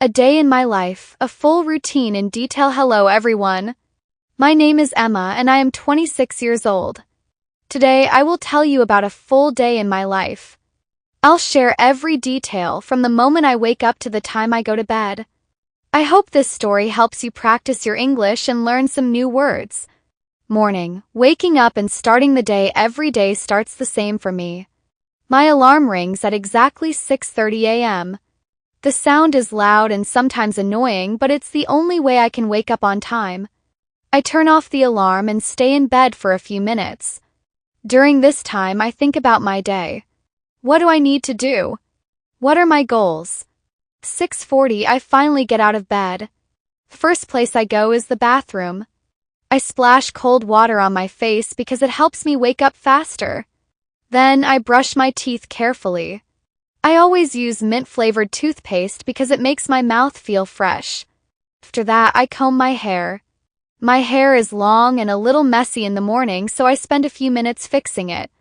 A day in my life, a full routine in detail. Hello everyone. My name is Emma and I am 26 years old. Today I will tell you about a full day in my life. I'll share every detail from the moment I wake up to the time I go to bed. I hope this story helps you practice your English and learn some new words. Morning. Waking up and starting the day. Every day starts the same for me. My alarm rings at exactly 6:30 a.m. The sound is loud and sometimes annoying, but it's the only way I can wake up on time. I turn off the alarm and stay in bed for a few minutes. During this time, I think about my day. What do I need to do? What are my goals? 6:40, I finally get out of bed. First place I go is the bathroom. I splash cold water on my face because it helps me wake up faster. Then I brush my teeth carefully. I always use mint-flavored toothpaste because it makes my mouth feel fresh. After that, I comb my hair. My hair is long and a little messy in the morning, so I spend a few minutes fixing it.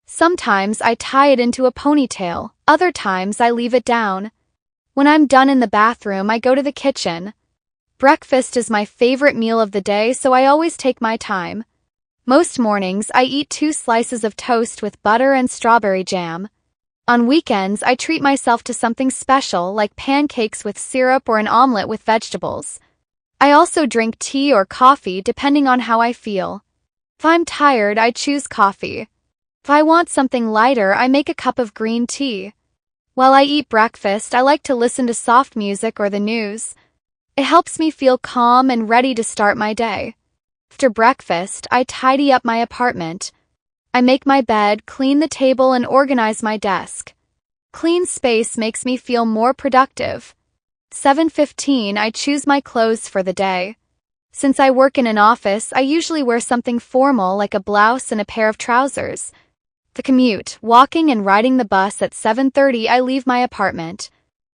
Sometimes I tie it into a ponytail, other times I leave it down. When I'm done in the bathroom, I go to the kitchen. Breakfast is my favorite meal of the day, so I always take my time. Most mornings, I eat 2 slices of toast with butter and strawberry jam. On weekends, I treat myself to something special like pancakes with syrup or an omelet with vegetables. I also drink tea or coffee depending on how I feel. If I'm tired, I choose coffee. If I want something lighter, I make a cup of green tea. While I eat breakfast, I like to listen to soft music or the news. It helps me feel calm and ready to start my day. After breakfast, I tidy up my apartment. I make my bed, clean the table, and organize my desk. Clean space makes me feel more productive. 7:15, I choose my clothes for the day. Since I work in an office, I usually wear something formal like a blouse and a pair of trousers. The commute, walking and riding the bus at 7:30, I leave my apartment.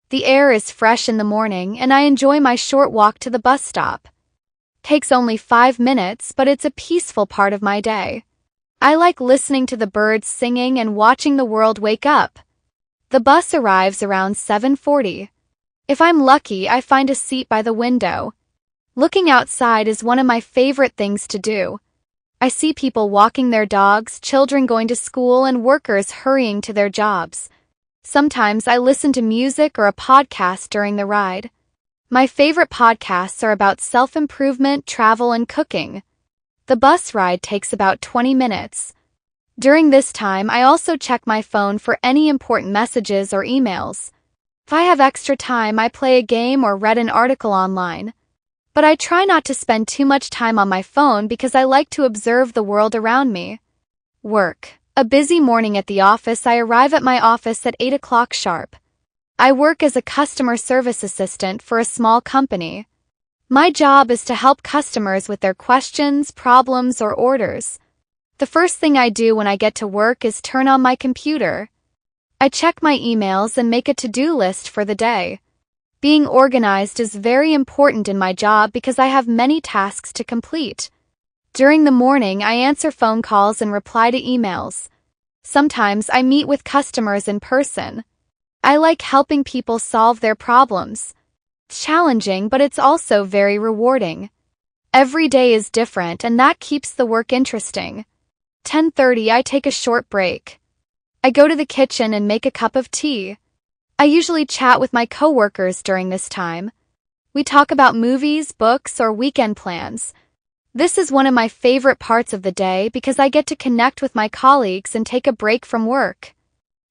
The air is fresh in the morning, and I enjoy my short walk to the bus stop. Takes only 5 minutes, but it's a peaceful part of my day. I like listening to the birds singing and watching the world wake up. The bus arrives around 7:40. If I'm lucky, I find a seat by the window. Looking outside is one of my favorite things to do. I see people walking their dogs, children going to school, and workers hurrying to their jobs. Sometimes I listen to music or a podcast during the ride. My favorite podcasts are about self-improvement, travel, and cooking. The bus ride takes about 20 minutes. During this time, I also check my phone for any important messages or emails. If I have extra time, I play a game or read an article online. But I try not to spend too much time on my phone because I like to observe the world around me. Work. A busy morning at the office. I arrive at my office at 8 o'clock sharp. I work as a customer service assistant for a small company. My job is to help customers with their questions, problems, or orders. The first thing I do when I get to work is turn on my computer. I check my emails and make a to-do list for the day. Being organized is very important in my job because I have many tasks to complete. During the morning, I answer phone calls and reply to emails. Sometimes I meet with customers in person. I like helping people solve their problems. It's challenging, but it's also very rewarding. Every day is different, and that keeps the work interesting. 10:30, I take a short break. I go to the kitchen and make a cup of tea. I usually chat with my coworkers during this time. We talk about movies, books, or weekend plans. This is one of my favorite parts of the day because I get to connect with my colleagues and take a break from work.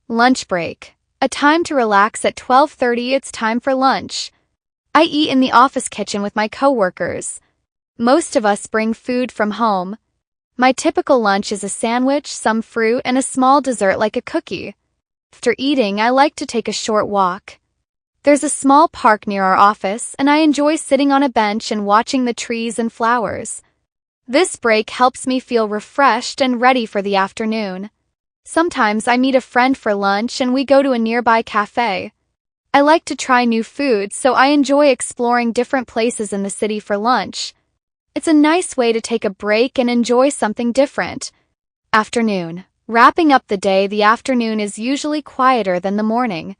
Lunch break. A time to relax at 12:30. It's time for lunch. I eat in the office kitchen with my coworkers. Most of us bring food from home. My typical lunch is a sandwich, some fruit, and a small dessert like a cookie. After eating, I like to take a short walk. There's a small park near our office, and I enjoy sitting on a bench and watching the trees and flowers. This break helps me feel refreshed and ready for the afternoon. Sometimes I meet a friend for lunch and we go to a nearby cafe. I like to try new foods, so I enjoy exploring different places in the city for lunch. It's a nice way to take a break and enjoy something different. Afternoon. Wrapping up the day, the afternoon is usually quieter than the morning.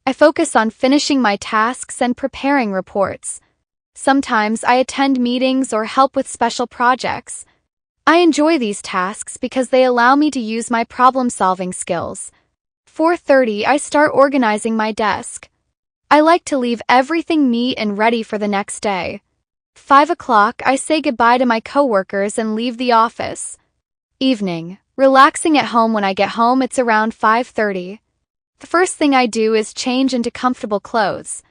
I focus on finishing my tasks and preparing reports. Sometimes I attend meetings or help with special projects. I enjoy these tasks because they allow me to use my problem-solving skills. 4:30 I start organizing my desk. I like to leave everything neat and ready for the next day. 5 o'clock I say goodbye to my coworkers and leave the office. Evening, relaxing at home. When I get home it's around 5:30. The first thing I do is change into comfortable clothes.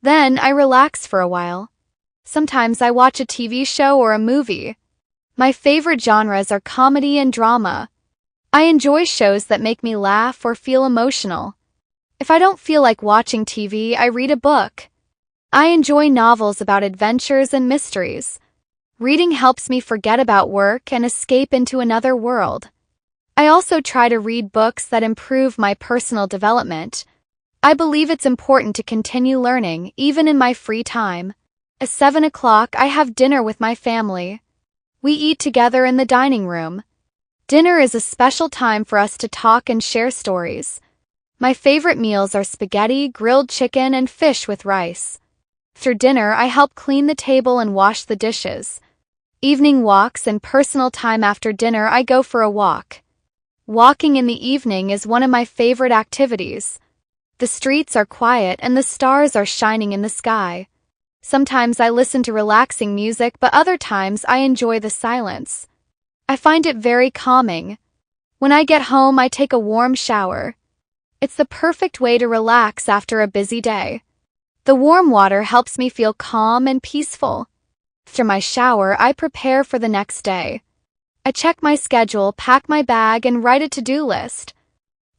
Then I relax for a while. Sometimes I watch a TV show or a movie. My favorite genres are comedy and drama. I enjoy shows that make me laugh or feel emotional. If I don't feel like watching TV, I read a book. I enjoy novels about adventures and mysteries. Reading helps me forget about work and escape into another world. I also try to read books that improve my personal development. I believe it's important to continue learning, even in my free time. At 7 o'clock, I have dinner with my family. We eat together in the dining room. Dinner is a special time for us to talk and share stories. My favorite meals are spaghetti, grilled chicken, and fish with rice. After dinner, I help clean the table and wash the dishes. Evening walks and personal time. After dinner, I go for a walk. Walking in the evening is one of my favorite activities. The streets are quiet and the stars are shining in the sky. Sometimes I listen to relaxing music, but other times I enjoy the silence. I find it very calming. When I get home, I take a warm shower. It's the perfect way to relax after a busy day. The warm water helps me feel calm and peaceful. After my shower, I prepare for the next day. I check my schedule, pack my bag, and write a to-do list.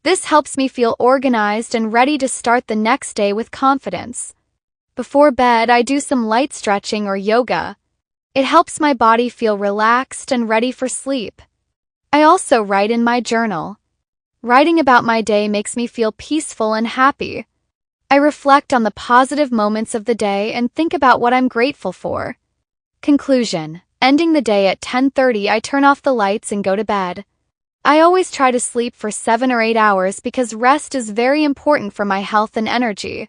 This helps me feel organized and ready to start the next day with confidence. Before bed, I do some light stretching or yoga. It helps my body feel relaxed and ready for sleep. I also write in my journal. Writing about my day makes me feel peaceful and happy. I reflect on the positive moments of the day and think about what I'm grateful for. Conclusion. Ending the day at 10:30, I turn off the lights and go to bed. I always try to sleep for 7 or 8 hours because rest is very important for my health and energy.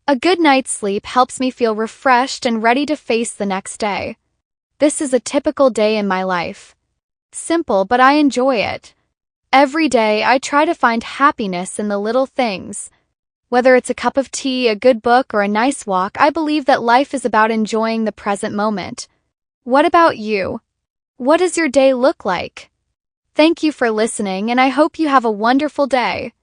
A good night's sleep helps me feel refreshed and ready to face the next day. This is a typical day in my life. Simple, but I enjoy it. Every day, I try to find happiness in the little things. Whether it's a cup of tea, a good book, or a nice walk, I believe that life is about enjoying the present moment. What about you? What does your day look like? Thank you for listening, and I hope you have a wonderful day.